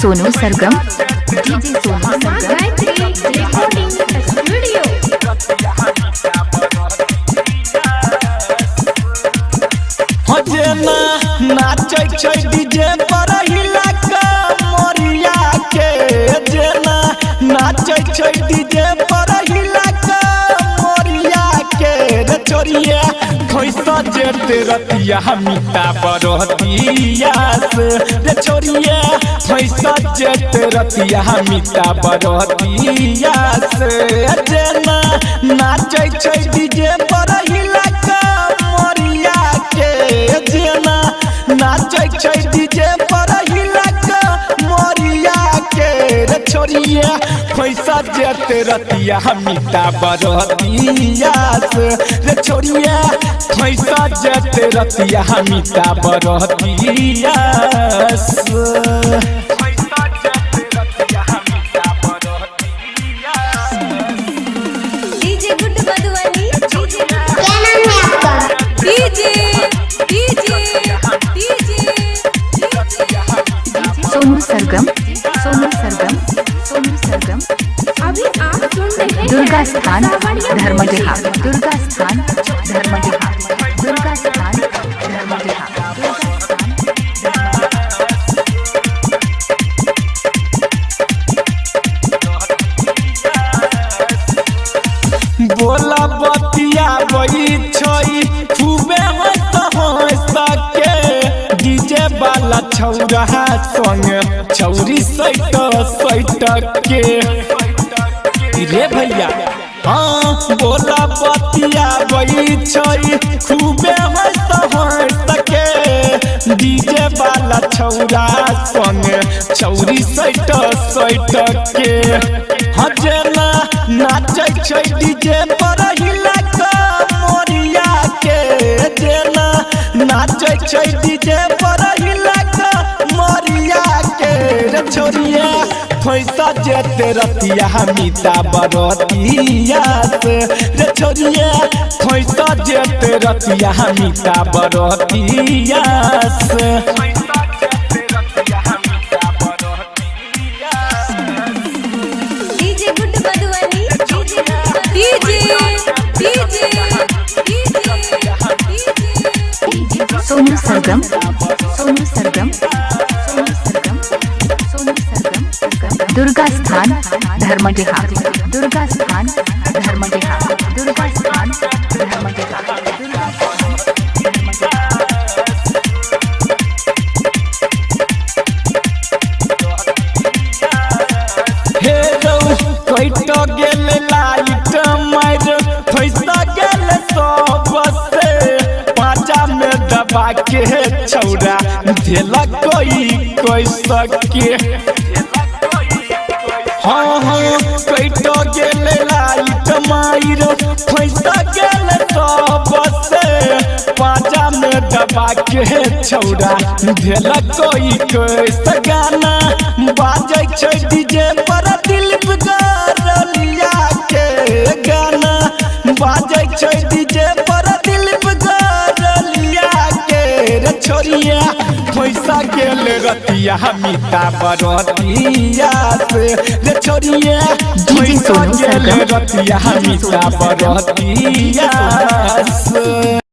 Sonu Sargam, DJ Sonu सरगम recording studio. हजेना नाचै छै DJ पर हिला कमरिया के, जेना नाचै छै डीजे पर हिला कमरिया के रे छोरिया खैसा जेते रतिया मिटा बरतिया से रे छोरिया खैसा जेते रतिया मिटा बरतिया से, जेना नाचै छै डीजे पर हिला कमरिया के, जेना नाचै छै डीजे पर हिला कमरिया के रे छोरिया खैसा जेते रतिया मिटा बरतिया से रे छोरिया खैसा जेते रतिया मिटा बरतिया से। डीजे गुड मधुबनी, क्या नाम है आपका? DJ DJ DJ Sonu Sargam, Sonu Sargam, Sonu सरगम। अभी आप सुन रहे हैं दुर्गा स्थान धर्मजहा, दुर्गा स्थान धर्मजहा, दुर्गा स्थान धर्मजहा, दुर्गा स्थान। बोला बतिया बई छई खूबे हंस के, डीजे वाला छौरा संग छौरी सैट के रे भैया। हाँ बोला बतिया बई छई खूबे हंस के, डीजे वाला छौरा संग छौरी सैट के। हजेना नाचै छै डीजे पर हिला कमरिया के, जेना नाचै छै डीजे पर हिला कमरिया के रे छोरिया खैसा जेते रतिया मिटा बरतिया से रे छोरिया खैसा जेते रतिया मिटा बरतिया से। DJ good Madhubani, DJ DJ DJ Sonu Sargam, Sonu Sargam, Sonu Sargam, Sonu Sargam. Durga Sthan Dharmjaha, Durga Sthan Dharmjaha, Durga Sthan Dharmjaha, Durga Sthan धर्मजहा। हे रौ कैट गेल लाइट मार फैसा गेल सब से, पाँचा में दबा के छौरा धेला कोई सके। हाँ हाँ कैट गेल लाइट मार फैसा गेल सब से, पाँचा में दबा के छौरा धेला कोई गाना बाजै छै डीजे पर दिलीप गरलिया के, गाना बाजै छै डीजे पर दिलीप गरलिया के रे छोरिया खैसा गेल रतिया मिटा बरतिया से रे छोरिया खैसा गेल रतिया मिटा बरतिया से।